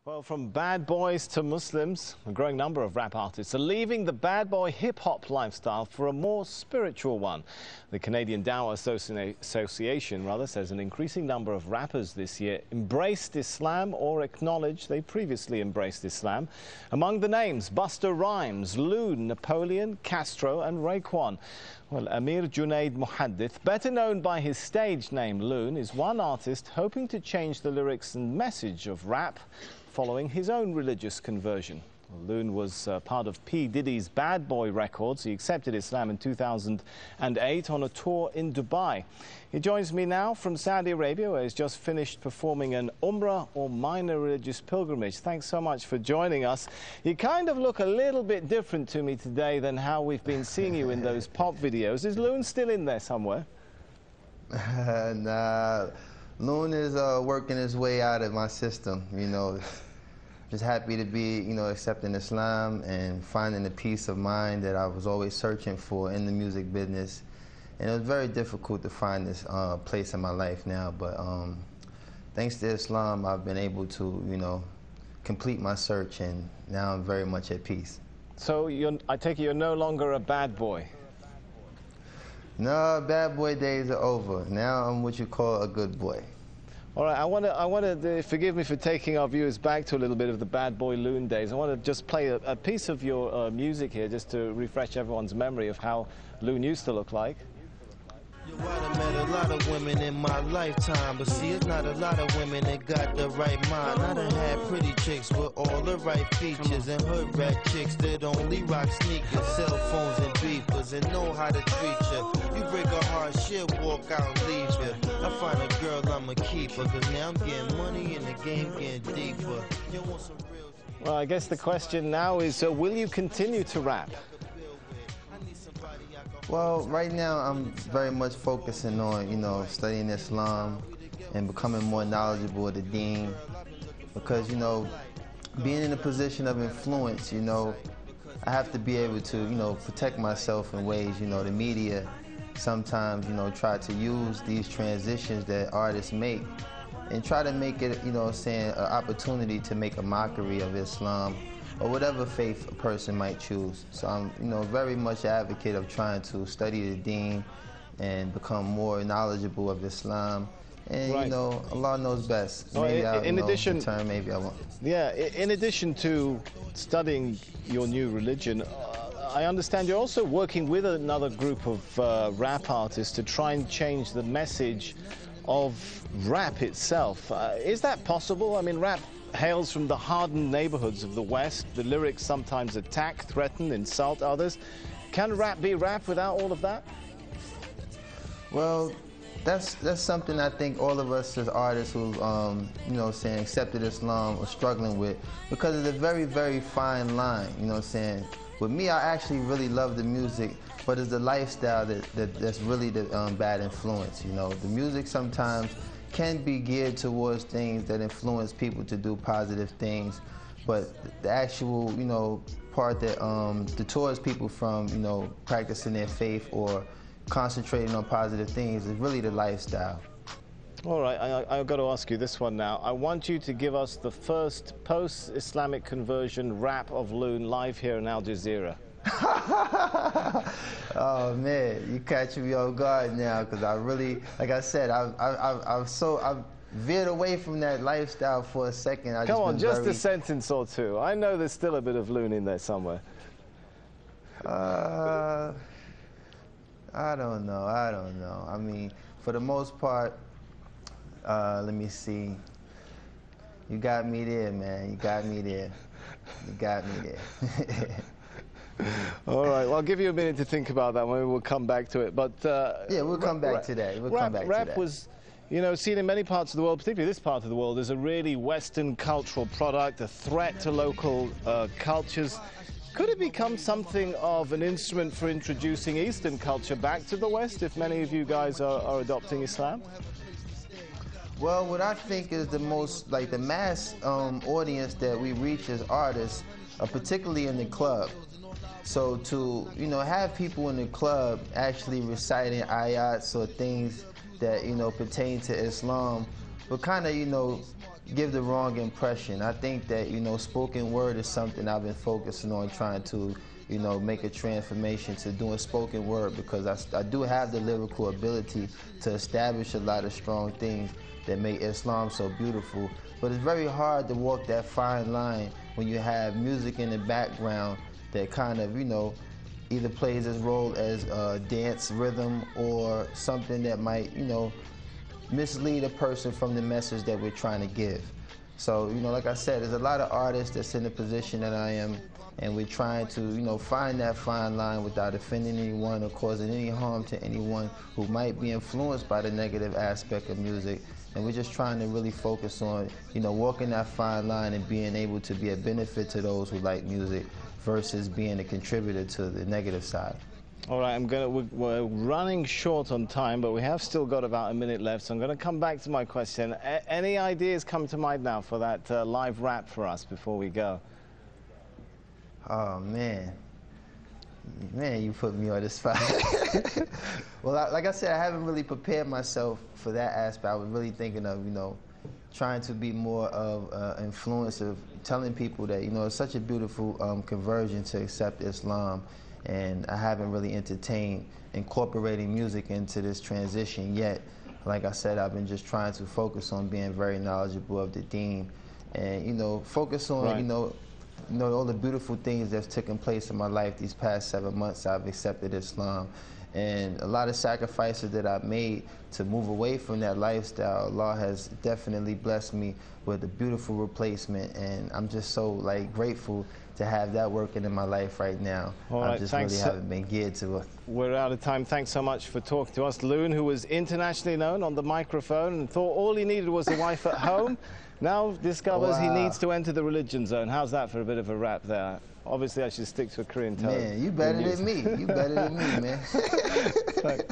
Well, from bad boys to Muslims, a growing number of rap artists are leaving the bad boy hip-hop lifestyle for a more spiritual one. The Canadian Dawah Association says an increasing number of rappers this year embraced Islam or acknowledged they previously embraced Islam. Among the names, Busta Rhymes, Loon, Napoleon, Castro and Raekwon. Well, Amir Junaid Muhaddith, better known by his stage name Loon, is one artist hoping to change the lyrics and message of rap following his own religious conversion. Loon was part of P. Diddy's Bad Boy Records. He accepted Islam in 2008 on a tour in Dubai. He joins me now from Saudi Arabia, where he's just finished performing an Umrah or minor religious pilgrimage. Thanks so much for joining us. You kind of look a little bit different to me today than how we've been seeing you in those pop videos. Is Loon still in there somewhere? Nah, Loon is working his way out of my system, you know. Just happy to be, accepting Islam and finding the peace of mind that I was always searching for in the music business. And it was very difficult to find this place in my life now, but thanks to Islam, I've been able to, complete my search, and now I'm very much at peace. So I take it you're no longer a bad boy? No, bad boy days are over. Now I'm what you call a good boy. All right, I want to forgive me for taking our viewers back to a little bit of the Bad Boy Loon days. I want to just play a piece of your music here, just to refresh everyone's memory of how Loon used to look like. Yo, I done met a lot of women in my lifetime, but see, it's not a lot of women that got the right mind. I done had pretty chicks with all the right features, and hood rat chicks that only rock sneakers, cell phones and beepers, and know how to treat you. You break a heart, shit, walk out and leave you. I find a girl, I'ma keep her, cause now I'm getting money and the game getting deeper. You want some real... Well, I guess the question now is, will you continue to rap? Well, right now I'm very much focusing on, studying Islam and becoming more knowledgeable of the deen, because, being in a position of influence, I have to be able to, protect myself in ways, the media sometimes, try to use these transitions that artists make and try to make it, an opportunity to make a mockery of Islam or whatever faith a person might choose. So I'm, very much an advocate of trying to study the deen and become more knowledgeable of Islam. And, right. Allah knows best. Maybe maybe I won't. Yeah, in addition to studying your new religion, I understand you're also working with another group of rap artists to try and change the message of rap itself. Is that possible? I mean, rap hails from the hardened neighborhoods of the West. The lyrics sometimes attack, threaten, insult others. Can rap be rap without all of that? Well, that's something I think all of us as artists who, accepted Islam are struggling with, because it's a very, very fine line, With me, I actually really love the music, but it's the lifestyle that's really the bad influence, The music sometimes can be geared towards things that influence people to do positive things, but the actual, part that deters people from, practicing their faith or concentrating on positive things is really the lifestyle. All right, I've got to ask you this one now. I want you to give us the first post-Islamic conversion rap of Loon live here in Al Jazeera. Oh man, you catch me off guard now, because I really, like I said, I've veered away from that lifestyle for a second. Come on, just a sentence or two. I know there's still a bit of Loon in there somewhere. I don't know. I mean, for the most part, let me see. You got me there, man. You got me there. All right, well, I'll give you a minute to think about that. Maybe we'll come back to it. But yeah, we'll come back to that. Rap was, seen in many parts of the world, particularly this part of the world, as a really Western cultural product, a threat to local cultures. Could it become something of an instrument for introducing Eastern culture back to the West, if many of you guys are adopting Islam? Well, what I think is the most, the mass audience that we reach as artists, particularly in the club. So to, have people in the club actually reciting ayats or things that, pertain to Islam, but kind of, give the wrong impression. I think that, you know, spoken word is something I've been focusing on, trying to, you know, make a transformation to doing spoken word, because I do have the lyrical ability to establish a lot of strong things that make Islam so beautiful. But it's very hard to walk that fine line when you have music in the background that kind of, you know, either plays its role as a dance rhythm or something that might, you know, mislead a person from the message that we're trying to give. So, you know, like I said, there's a lot of artists that's in the position that I am, and we're trying to, you know, find that fine line without offending anyone or causing any harm to anyone who might be influenced by the negative aspect of music. And we're just trying to really focus on, you know, walking that fine line and being able to be a benefit to those who like music versus being a contributor to the negative side. All right, we're running short on time, but we have still got about a minute left, so I'm going to come back to my question. Any ideas come to mind now for that live rap for us before we go? Oh, man. Man, you put me on the spot. Well, like I said, I haven't really prepared myself for that aspect. I was really thinking of, you know, trying to be more of influence of telling people that, you know, it's such a beautiful conversion to accept Islam. And I haven't really entertained incorporating music into this transition yet. Like I said, I've been just trying to focus on being very knowledgeable of the deen, and, you know, focus on, right, you know, all the beautiful things that's taken place in my life these past 7 months. I've accepted Islam, and a lot of sacrifices that I've made to move away from that lifestyle. Allah has definitely blessed me with a beautiful replacement, and I'm just so, like, grateful to have that working in my life right now. All right, I just really haven't been geared to it. We're out of time. Thanks so much for talking to us. Loon, who was internationally known on the microphone and thought all he needed was a wife at home, now discovers he needs to enter the religion zone. How's that for a bit of a rap there? Obviously, I should stick to a Korean tone. Man, you better than me. You better than me, man. Thanks.